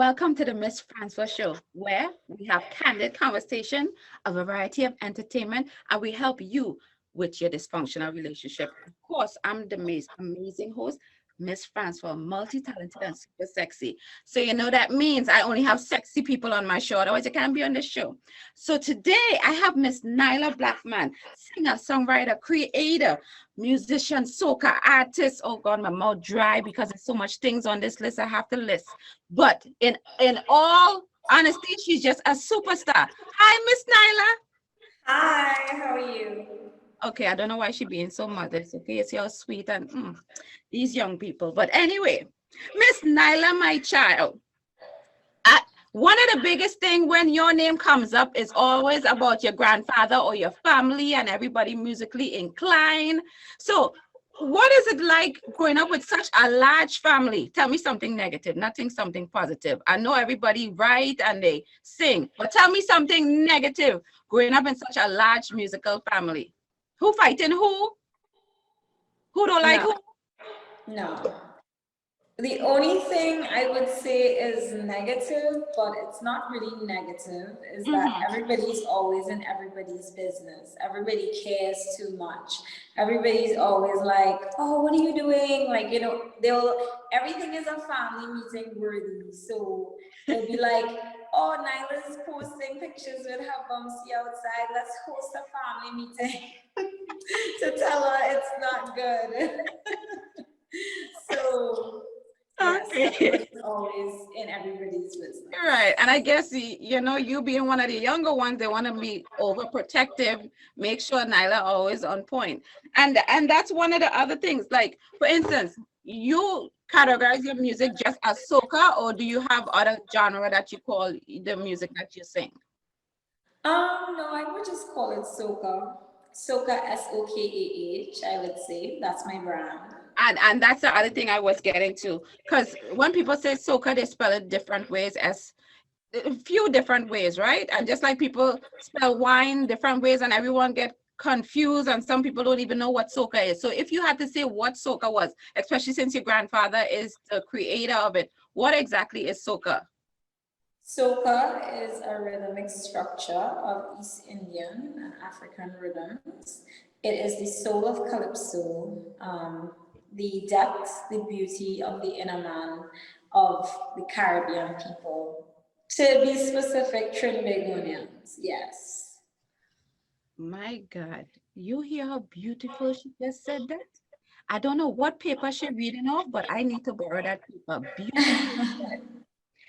Welcome to the Mss Francois Show, where we have candid conversation, a variety of entertainment, and we help you with your dysfunctional relationship. Of course, I'm the amazing host, Mss Francois, multi-talented and super sexy. So you know that means I only have sexy people on my show, otherwise you can't be on the show. So today I have Miss Nailah Blackman, singer, songwriter, creator, musician, soca artist. Oh God, my mouth dry because there's so much things on this list I have to list. But in all honesty, she's just a superstar. Hi, Miss Nailah. Hi, how are you? Okay, I don't know why she being so modest. Okay, it's all sweet and these young people. But anyway, Miss Nailah, my child. One of the biggest thing when your name comes up is always about your grandfather or your family and everybody musically inclined. So what is it like growing up with such a large family? Tell me something negative, nothing something positive. I know everybody write and they sing, but tell me something negative growing up in such a large musical family. Who fighting who? Who don't like No, who? no. The only thing I would say is negative, but it's not really negative, is that Mm-hmm. everybody's always in everybody's business. Everybody cares too much. Everybody's always like, oh, what are you doing? Like, everything is a family meeting worthy. So they'll be like, oh, Nailah's posting pictures with her bumpsy outside. Let's host a family meeting to tell her it's not good. So yes, Okay. everybody's always in everybody's Right. business. And I guess, you being one of the younger ones, they want to be overprotective, make sure Nyla always on point. And that's one of the other things. Like, for instance, you categorize your music just as soca, or do you have other genre that you call the music that you sing? No, I would just call it Soca. Soca, Sokah, I would say. That's my brand. And that's the other thing I was getting to. Because when people say soca, they spell it different ways, as a few different ways, right? And just like people spell wine different ways and everyone get confused and some people don't even know what soca is. So if you had to say what soca was, especially since your grandfather is the creator of it, what exactly is soca? Soca is a rhythmic structure of East Indian and African rhythms. It is the soul of calypso, the depth, the beauty of the inner man of the Caribbean people. To be specific, Trinidadians, yes. My God, you hear how beautiful she just said that? I don't know what paper she's reading off, but I need to borrow that paper. Beautiful.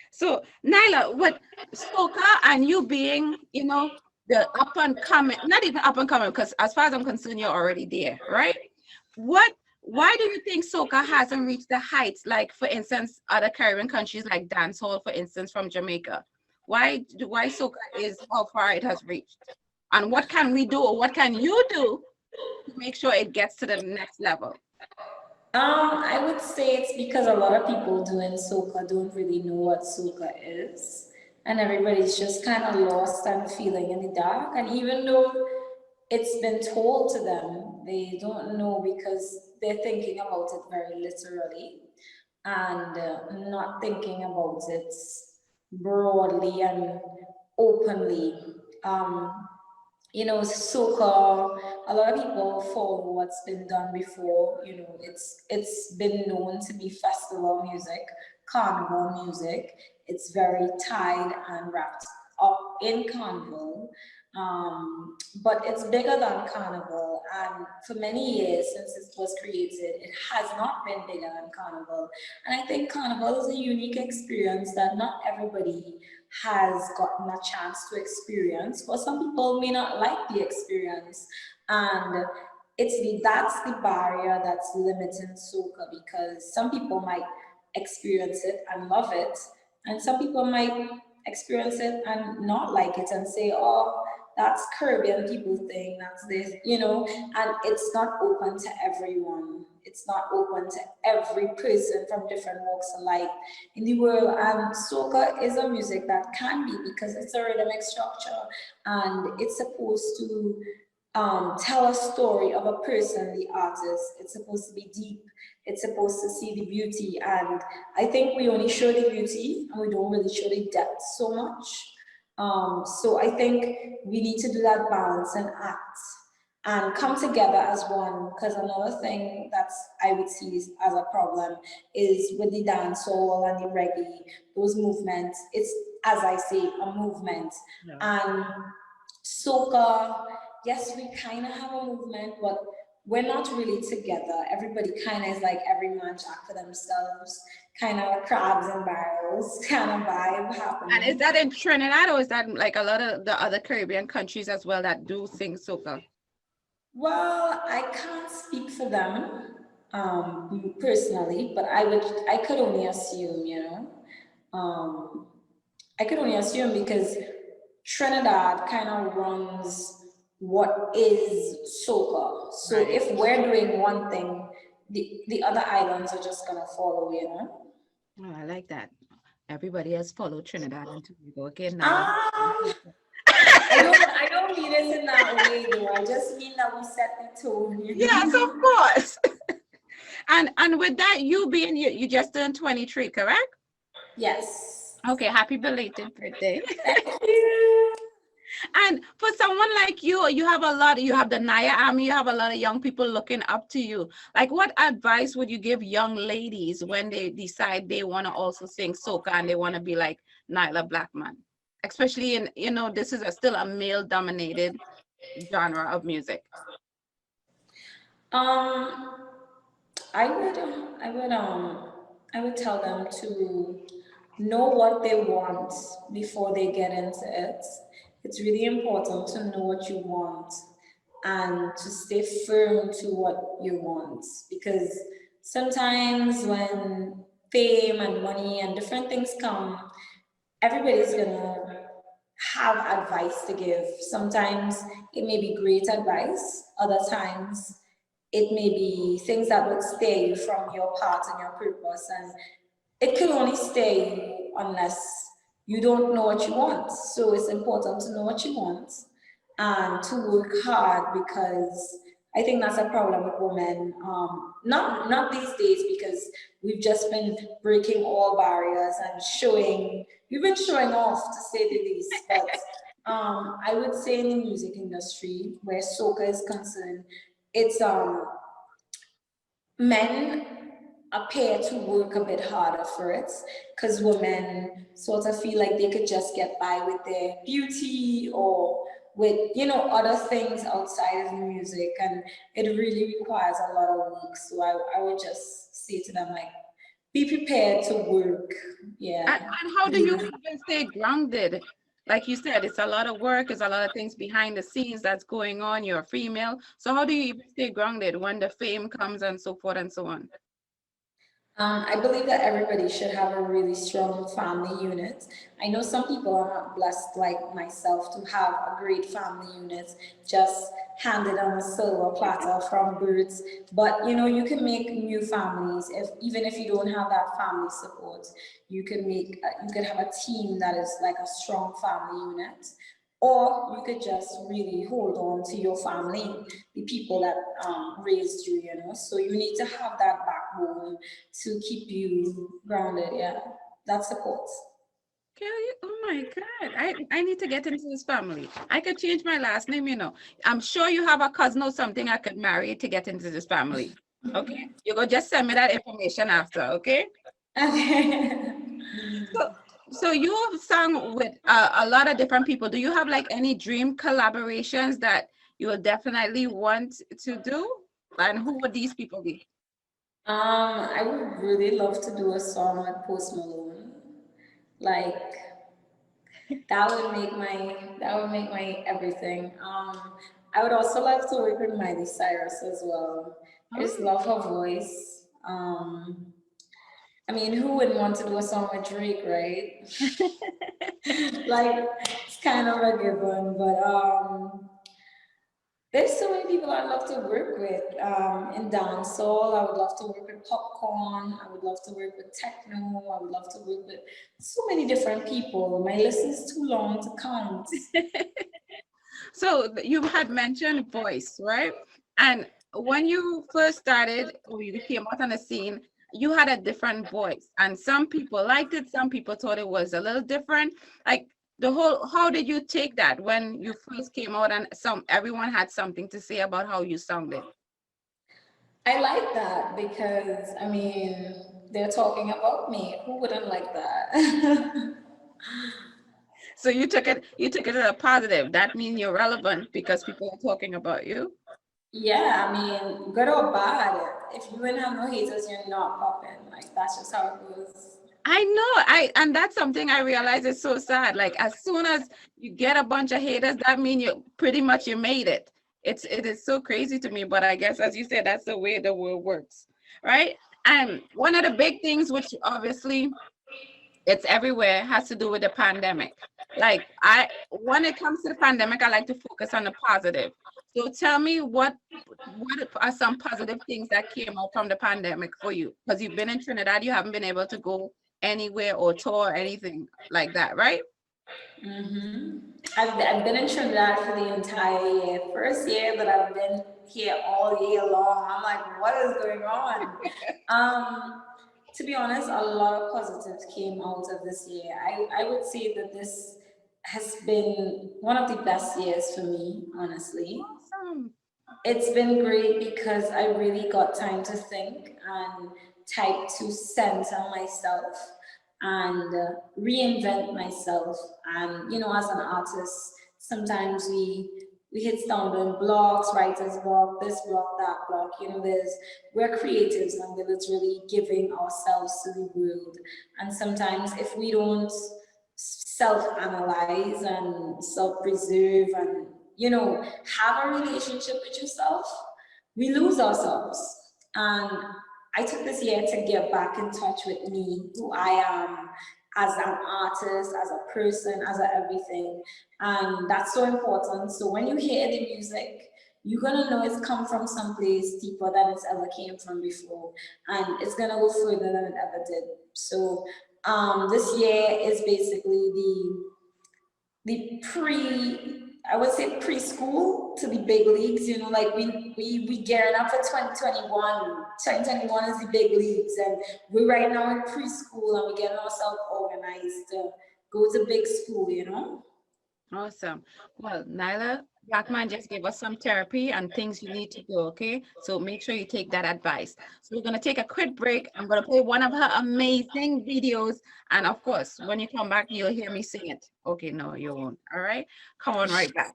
So, Nyla, with soca and you being, the up and coming, not even up and coming, because as far as I'm concerned, you're already there, right? Why do you think soca hasn't reached the heights, like, for instance, other Caribbean countries like dancehall, for instance, from Jamaica? Why soca is how far it has reached? And what can we do, or what can you do to make sure it gets to the next level? I would say it's because a lot of people doing soca don't really know what soca is. And everybody's just kind of lost and feeling in the dark. And even though it's been told to them, they don't know because they're thinking about it very literally and not thinking about it broadly and openly. Um, soca, a lot of people follow what's been done before. It's been known to be festival music, carnival music. It's very tied and wrapped up in carnival. But it's bigger than carnival, and for many years since it was created, it has not been bigger than carnival. And I think carnival is a unique experience that not everybody has gotten a chance to experience, or some people may not like the experience. And that's the barrier that's limiting soca, because some people might experience it and love it, and some people might experience it and not like it and say, oh, that's Caribbean people thing, that's this, and it's not open to everyone. It's not open to every person from different walks of life in the world. And soca is a music that can be, because it's a rhythmic structure and it's supposed to tell a story of a person, the artist. It's supposed to be deep. It's supposed to see the beauty. And I think we only show the beauty and we don't really show the depth so much. So I think we need to do that balance and act and come together as one. Because another thing that's I would see as a problem is with the dancehall and the reggae, those movements. It's, as I say, a movement. Yeah. And soca, yes, we kind of have a movement, but we're not really together. Everybody kind of is like every man jack for themselves, kind of crabs and barrels kind of vibe And is happening. that in Trinidad or is that like a lot of the other Caribbean countries as well that do sing soca? Well, I can't speak for them personally, but I could only assume, um, I could only assume because Trinidad kind of runs what is soca. So Right. if we're doing one thing, the other islands are just gonna follow. Oh, I like that. Everybody has followed Trinidad and Tobago. Okay, Nailah. Um, I don't mean it in that way though. I just mean that we set the Yes, of tone. course. And with that, you being you just turned 23, correct? Yes. Okay, happy belated birthday. Thank you. And for someone like you have a lot, you have the Naya Army, you have a lot of young people looking up to you. Like, what advice would you give young ladies when they decide they want to also sing soca and they want to be like Nailah Blackman? Especially in, this is still a male-dominated genre of music. Um, I would, I would tell them to know what they want before they get into it. It's really important to know what you want and to stay firm to what you want because sometimes when fame and money and different things come, everybody's gonna have advice to give. Sometimes it may be great advice, other times it may be things that would stay you from your path and your purpose. And it can only stay unless you don't know what you want. So it's important to know what you want and to work hard because I think that's a problem with women. Not these days because we've just been breaking all barriers and showing. We've been showing off to say the least. But I would say in the music industry where soca is concerned, it's men appear to work a bit harder for it because women sort of feel like they could just get by with their beauty or with other things outside of the music, and it really requires a lot of work. So I would just say to them like be prepared to work. And, Yeah. and how do you even stay grounded? Like you said, it's a lot of work, there's a lot of things behind the scenes that's going on. You're a female. So how do you even stay grounded when the fame comes and so forth and so on? I believe that everybody should have a really strong family unit. I know some people are not blessed like myself to have a great family unit just handed on a silver platter from birds. But you can make new families if even if you don't have that family support. You could have a team that is like a strong family unit. Or you could just really hold on to your family, the people that raised you. So you need to have that backbone to keep you grounded. Yeah, that support. Oh my God. I need to get into this family. I could change my last name. I'm sure you have a cousin or something I could marry to get into this family. Okay. You go just send me that information after, okay? Okay. So, so you have sung with a lot of different people. Do you have like any dream collaborations that you will definitely want to do? And who would these people be? I would really love to do a song with Post Malone. Like that would make my everything. I would also love to work with Miley Cyrus as well. I just Oh. love her voice. I mean, who wouldn't want to do a song with Drake, right? Like it's kind of a given, but there's so many people I'd love to work with in dancehall. I would love to work with popcorn. I would love to work with techno. I would love to work with so many different people. My list is too long to count. So you had mentioned voice, right? And when you first started, or you came out on the scene, you had a different voice, and some people liked it, some people thought it was a little different. Like the whole, how did you take that when you first came out and everyone had something to say about how you sounded? I like that because, I mean, they're talking about me. Who wouldn't like that? So you took it as a positive. That means you're relevant because people are talking about you. Yeah, I mean, good or bad, if you ain't have no haters, you're not popping. Like, that's just how it goes. I know. And that's something I realize is so sad. Like as soon as you get a bunch of haters, that means you pretty much you made it. It is so crazy to me, but I guess as you said, that's the way the world works, right? And one of the big things, which obviously it's everywhere, has to do with the pandemic. Like when it comes to the pandemic, I like to focus on the positive. So tell me what are some positive things that came out from the pandemic for you? Because you've been in Trinidad, you haven't been able to go anywhere or tour or anything like that, right? hmm I've been in Trinidad for the entire year. First year that I've been here all year long. I'm like, what is going on? Um, to be honest, a lot of positives came out of this year. I would say that this has been one of the best years for me, honestly. Awesome. It's been great because I really got time to think and type to center myself and reinvent myself. And as an artist, sometimes we hit stumbling blocks, writer's block, this block, that block. We're creatives and we're literally giving ourselves to the world. And sometimes if we don't self-analyze and self-preserve and have a relationship with yourself, we lose ourselves. And I took this year to get back in touch with me, who I am as an artist, as a person, as a everything. And that's so important. So when you hear the music, you're gonna know it's come from someplace deeper than it's ever came from before. And it's gonna go further than it ever did. So this year is basically the I would say preschool to the big leagues. Like we gearing up for 2021. 2021 is the big leagues, and we're right now in preschool and we're getting ourselves organized to go to big school. Awesome. Well, Nyla Blackman just gave us some therapy and things you need to do, okay? So make sure you take that advice. So we're going to take a quick break. I'm going to play one of her amazing videos. And of course, when you come back, you'll hear me sing it. Okay, no, you won't. All right? Come on right back.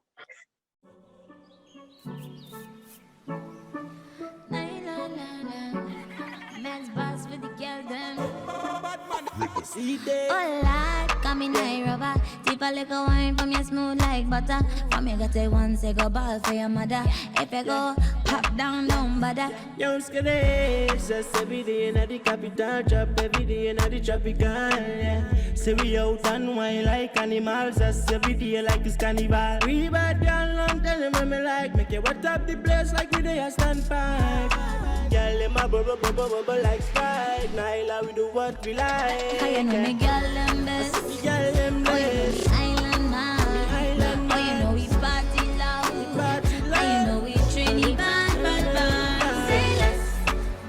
Oh Lord, come in my rubber. Tip a little wine from your smooth like butter. From you got a one say go ball for your mother. If you go pop down, don't bother. Young skinny, just every day in the capital, drop every day in the tropical, yeah. Say we out and wine like animals, just every day like it's carnival. We bad girl, long time when me like, make you wet up the place like we dey a stand by. Girl, them a bubble, bubble, bubble like Sprite. Nailah, we do what we like. How you know me girl them best? Girl, them Oh, you know best. we island man. Island Oh, you know we party loud. Party Oh, you know we Trinidad, bad bad. Say less,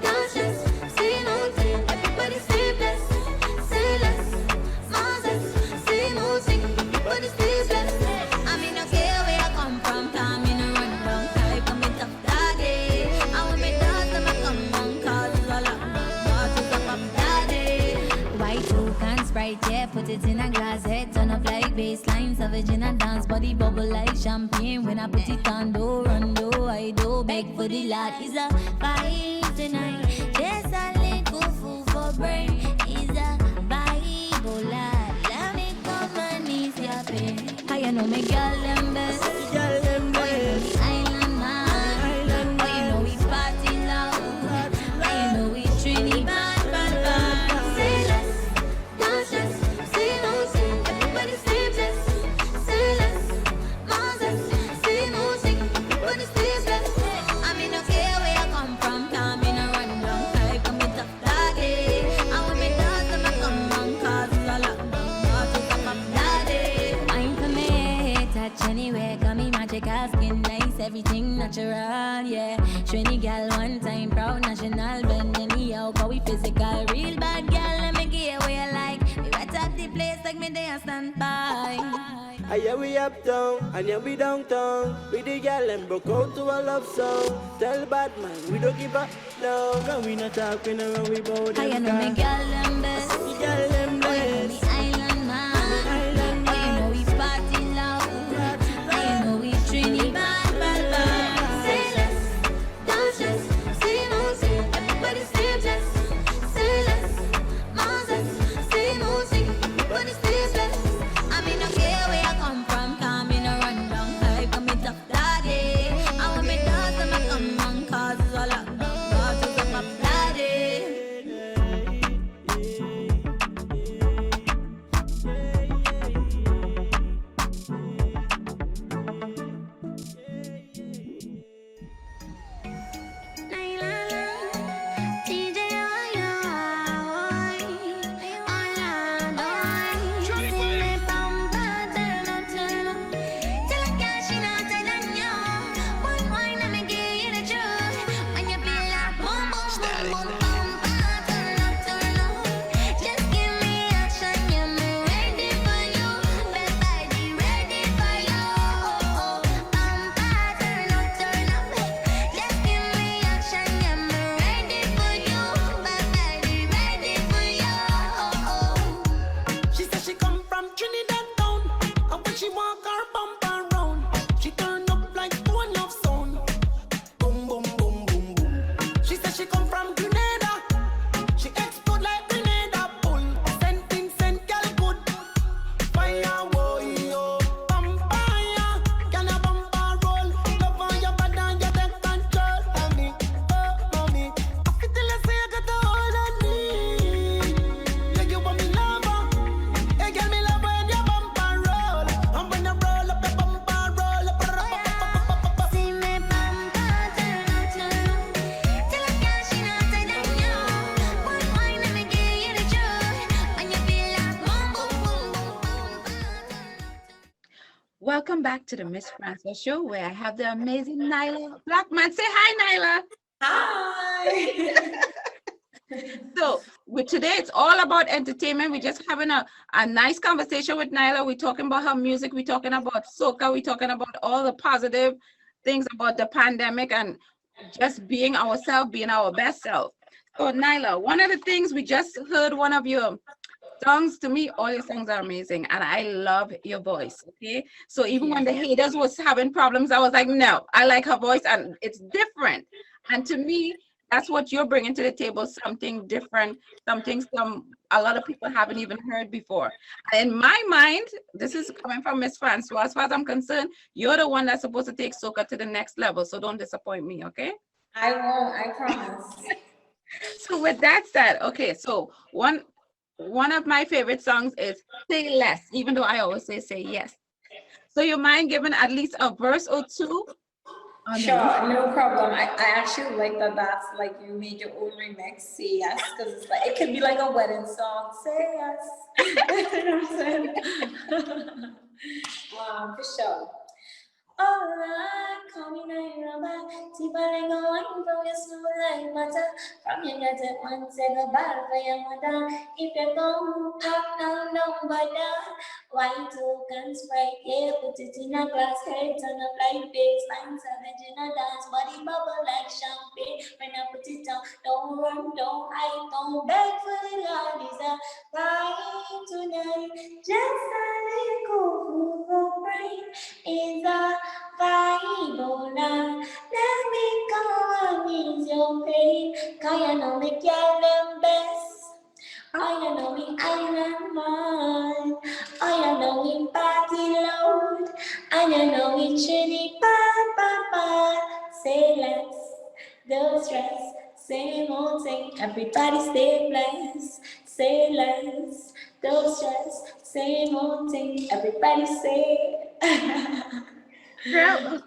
don't stress, say no thing. Everybody stay blessed. Say less, Moses, say no thing. Everybody stay blessed. I mean, no care where I come from, time in a run down type. I'm a tough daddy. I want me dogs, I'm a come down cause it's all up. Bottles up, I'm daddy. White Coke and Sprite, yeah, put it in a glass, head turn up like baseline, savage in a dance, body bubble like champagne. When I put it on, do run, do I do beg for the lad. It's a vibe tonight, just a little food for brain. It's a vibe, lad. Let me come and ease your pain. How you know me girl them best? Girl, them Oh, you know best. we island man. Island Oh, you know we party loud. Oh, you know we Trinidad, bad bad. Say less, don't stress, say no thing. Everybody stay blessed. Say less, Moses, say no thing. Everybody stay blessed. I mean, no care where I come from, come in a everything natural, yeah. Trini gal one time, proud national, bend anyhow, cause we physical. Real bad gal, let me give you what you like. Me wet up the place like me there stand by. I hear we uptown, and yeah we downtown. We the gal and broke out to a love song. Tell bad man, we don't give up, no. Cause we not talking when we bow them. I know me gal them best. The gal them Oh, you know me best. island man. Oh, you know we party loud. Oh, you know we Trini bad, bad, bad. Say less, don't stress, say no, say everybody stay blessed. Say less, Moses, say no, say everybody stay blessed. I mean, no care where I come from, come in a run down hype, come in tough daddy. I want me dance and I come on, cause it's all up, cause it's up, daddy. She said she come from Trinidad town, and when she walk her bumper round, she turn up like one love sound. Boom boom boom boom boom. She said she come from Grenada, she explode like Grenada bull. Saint Vincent girl good, fire boy oh, vampire, can a bumper roll. Love on your body and you take control of me, oh mommy. I feel till I say I got the hold on me. Yeah you want me lover. Hey, girl, me love when you bumper roll. And when you roll up, your bumper roll up. See me bumper turn up, turn up. Till I can't she not tight on you. One wine let me give you the joy. When you feel like boom, boom, boom, boom, boom. Welcome back to the Mss Francois Show, where I have the amazing Nailah Blackman. Say hi, Nailah. Hi. So today it's all about entertainment. We're just having a nice conversation with Nailah. We're talking about her music. We're talking about soca. We're talking about all the positive things about the pandemic and just being ourselves, being our best self. So Nailah, one of the things we just heard one of your songs. To me, all your songs are amazing, and I love your voice. Okay, so even when the haters was having problems, I was like, no, I like her voice, and it's different. And to me, that's what you're bringing to the table, something different, something a lot of people haven't even heard before. And in my mind, this is coming from Mss Francois. As far as I'm concerned, you're the one that's supposed to take soca to the next level. So don't disappoint me, okay? I won't, I promise. So with that said, okay, so one of my favorite songs is Say Less, even though I always say yes. So you mind giving at least a verse or two on the Sure, no problem. I actually like that that's like you made your own remix, Say Yes, because it's like it could be like a wedding song, Say Yes. You know what I'm saying? For sure. Alright, call me Nailah, Tiba go wine from your smooth like butter. From your gut at one, say goodbye for your mother. If you're gone, pop down, don't bother. White token Sprite, yeah, put it in a glass, head turn up like baseline, savage in a dance, body bubble like champagne. When I put it on, don't run, don't hide, don't beg for the Lord. Is a vibe tonight, just a little food for brain. Is a vibe, oh nah. Let me come and ease your pain, 'cause you know me girl them best. Oh, you know me island man. Oh, you know we party loud. And you know we Trinity bad. Say less, don't stress. Same old thing, everybody stay blessed. Say less, don't stress. Same old thing, everybody say. girl.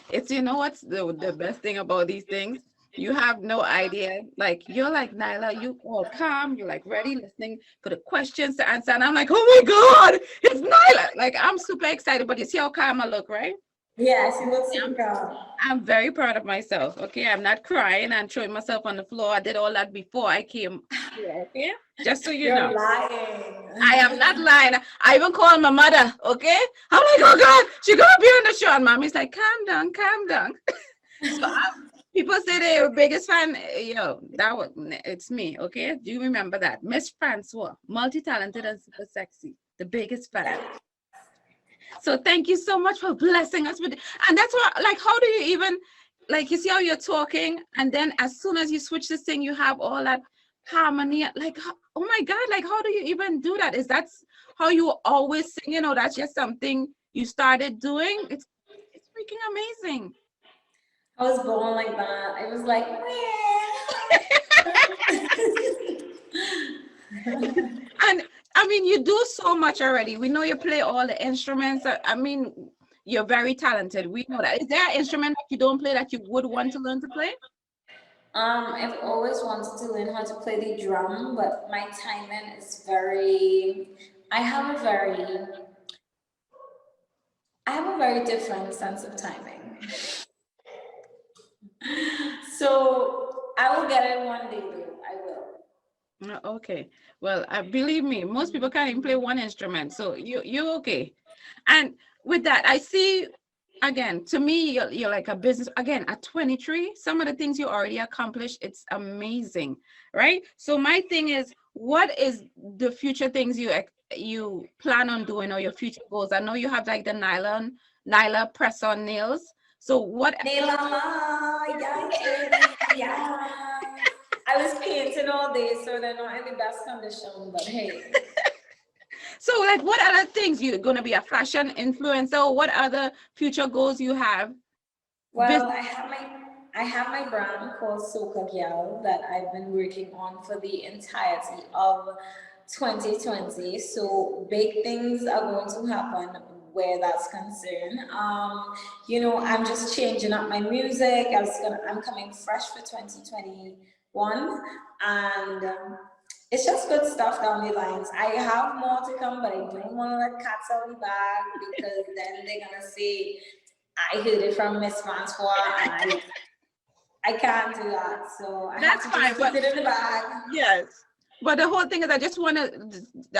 It's, you know what's the best thing about these things? You have no idea. Like you're like Nailah, you all calm, you're like ready, listening for the questions to answer. And I'm like, oh my God, it's Nailah. Like I'm super excited, but you see how calm I look, right? Yes, you look super proud. I'm very proud of myself. Okay, I'm not crying and throwing myself on the floor. I did all that before I came here. Okay, just so you know. You're lying. I am not lying. I even called my mother, okay? I'm like, oh God, she gonna be on the show. And mommy's like, calm down, calm down. So people say they're your biggest fan. Yo, it's me, okay? Do you remember that? Mss Francois, multi-talented and super sexy, the biggest fan. So thank you so much for blessing us with, and that's what, like, how do you even, like, you see how you're talking, and then as soon as you switch this thing, you have all that harmony, like, oh my God, like, how do you even do that? Is that how you always sing, that's just something you started doing? It's freaking amazing. I was born like that. I was like, And I mean, you do so much already. We know you play all the instruments. I mean, you're very talented. We know that. Is there an instrument that you don't play that you would want to learn to play? I've always wanted to learn how to play the drum, but my timing is very. I have a very. I have a very different sense of timing. So I will get it one day, though. I will. Okay. Well, believe me, most people can't even play one instrument. So you're okay. And with that, I see, again, to me, you're like a business. Again, at 23, some of the things you already accomplished, it's amazing, right? So my thing is, what is the future things you plan on doing, or your future goals? I know you have like the Nailah press-on nails. So what? Nailah, yes, yeah. I was painting all day, so they're not in the best condition, but hey. So like, what other things? You're going to be a fashion influencer? What other future goals you have? Well, I have my brand called Soca Girl that I've been working on for the entirety of 2020. So big things are going to happen where that's concerned. I'm just changing up my music. I'm coming fresh for 2021, and it's just good stuff down the lines. I have more to come, but I don't want to let cats out of the bag, because then they're gonna say I heard it from Mss Francois, and I can't do that. So That's have to fine, just keep it in the bag. Yes. But the whole thing is, I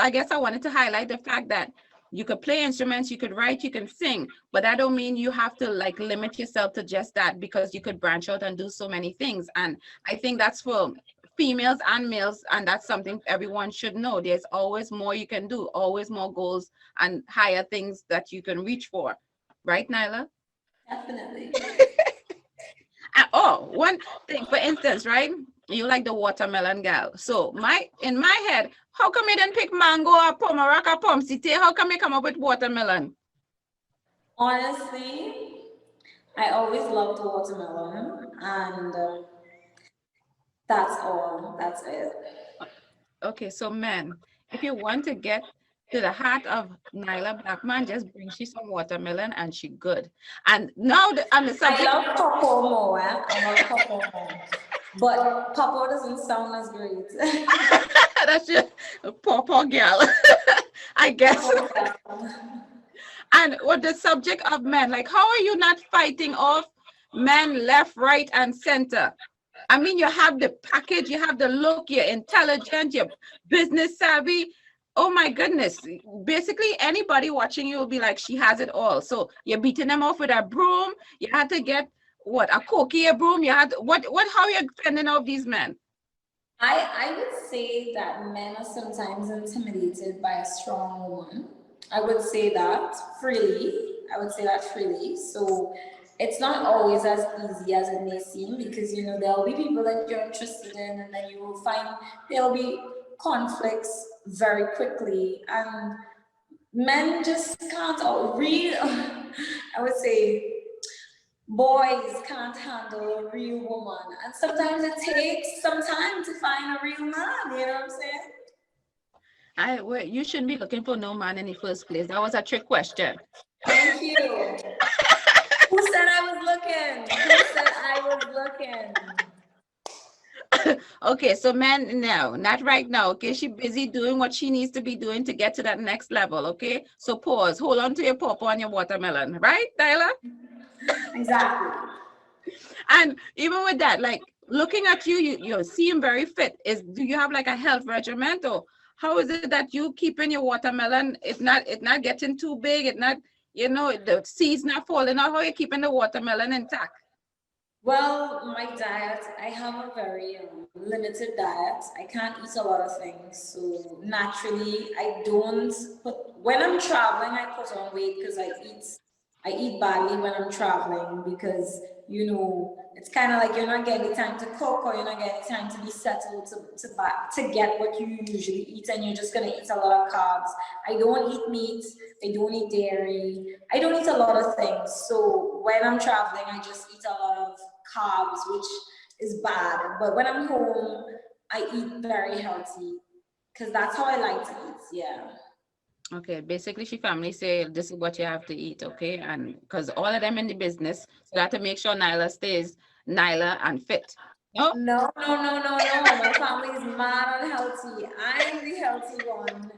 guess I wanted to highlight the fact that you could play instruments, you could write, you can sing, but that don't mean you have to like limit yourself to just that, because you could branch out and do so many things. And I think that's for females and males, and that's something everyone should know. There's always more you can do, always more goals and higher things that you can reach for. Right, Nailah? Definitely. One thing, for instance, right? You like the watermelon gal. So in my head, how come you didn't pick mango or pomarac or pomsite? How come you come up with watermelon? Honestly, I always loved watermelon, and that's all. That's it. Okay, so men, if you want to get to the heart of Nailah Blackman, just bring she some watermelon and she good. And now on the I subject. love Popo more. I love Popo more. But Popo doesn't sound as great. That's just a poor girl. I guess. And with the subject of men, like, how are you not fighting off men left, right, and center? I mean, you have the package, you have the look, you're intelligent, you're business savvy. Oh my goodness. Basically, anybody watching you will be like, she has it all. So you're beating them off with a broom. You had to get what, a cookie, a broom? You had how are you fending off these men? I would say that men are sometimes intimidated by a strong woman. I would say that freely. So it's not always as easy as it may seem, because there'll be people that you're interested in, and then you will find there'll be conflicts very quickly, and men just can't read. I would say boys can't handle a real woman, and sometimes it takes some time to find a real man. You know what I'm saying? Well, you shouldn't be looking for no man in the first place. That was a trick question. Thank you. Who said I was looking? Okay, so man, no, not right now. Okay, she busy doing what she needs to be doing to get to that next level. Okay, so pause, hold on to your pawpaw and your watermelon, right, Tyler? Exactly. And even with that, like looking at you, you seem very fit. Do you have like a health regimen, or how is it that you keeping your watermelon? It not getting too big. It not the seeds not falling out. How are you keeping the watermelon intact? Well, my diet, I have a very limited diet. I can't eat a lot of things. So naturally, I don't when I'm traveling, I put on weight because I eat badly when I'm traveling because, it's kind of like you're not getting time to cook or you're not getting time to be settled to get what you usually eat, and you're just going to eat a lot of carbs. I don't eat meat. I don't eat dairy. I don't eat a lot of things. So when I'm traveling, I just eat a lot of carbs, which is bad. But when I'm home, I eat very healthy because that's how I like to eat. Yeah. Okay, basically, she family say this is what you have to eat. Okay, and because all of them in the business, so that to make sure Nyla stays Nyla and fit. No. No, no, no, no, no. My family is mad unhealthy. I'm the healthy one.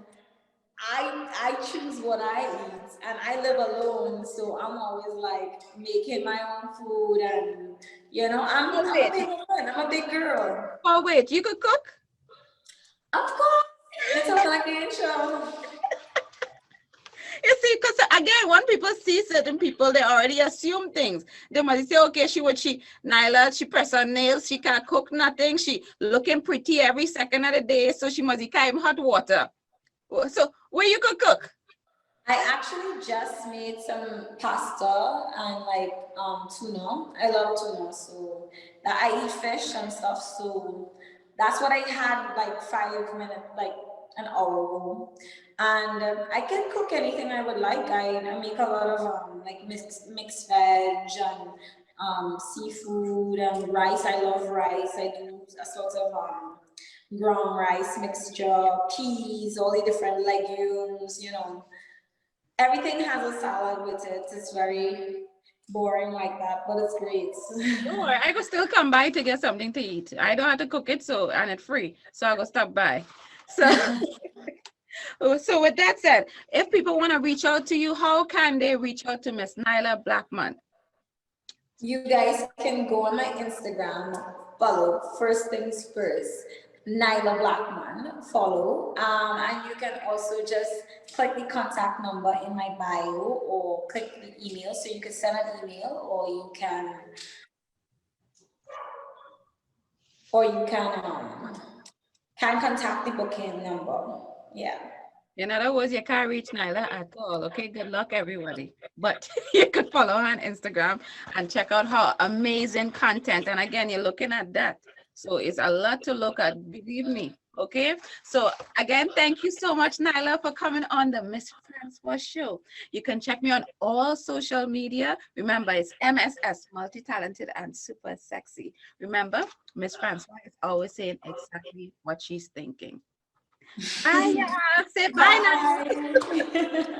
I choose what I eat, and I live alone, so I'm always like making my own food, and Oh I'm a wait, big woman. I'm a big girl. oh wait, you could cook? Of course, it's a black show. You see, because again, when people see certain people, they already assume things. They might say, okay, Nyla, she press her nails, she can't cook nothing, she looking pretty every second of the day, so she must eat hot water. So where you could cook? I actually just made some pasta and like tuna. I love tuna, so that I eat fish and stuff. So that's what I had like 5 minutes, like an hour ago. And I can cook anything I would like. I make a lot of like mixed veg and seafood and rice. I love rice. I do a sort of brown rice mixture, peas, all the different legumes. Everything has a salad with it. It's very boring like that, but it's great. Don't worry, I could still come by to get something to eat. I don't have to cook it, and it's free. So I go stop by. So so with that said, if people want to reach out to you, how can they reach out to Miss Nailah Blackman? You guys can go on my Instagram, follow first things first, Nailah Blackman, follow. And you can also just click the contact number in my bio or click the email. So you can send an email or you can contact the booking number. Yeah. In other words, you can't reach Nyla at all. Okay, good luck, everybody. But you could follow her on Instagram and check out her amazing content. And again, you're looking at that. So it's a lot to look at, believe me. Okay, so again, thank you so much, Nyla, for coming on the Mss Francois Show. You can check me on all social media. Remember, it's MSS, multi-talented and super sexy. Remember, Mss Francois is always saying exactly what she's thinking. Bye, yeah. Say bye now. Bye.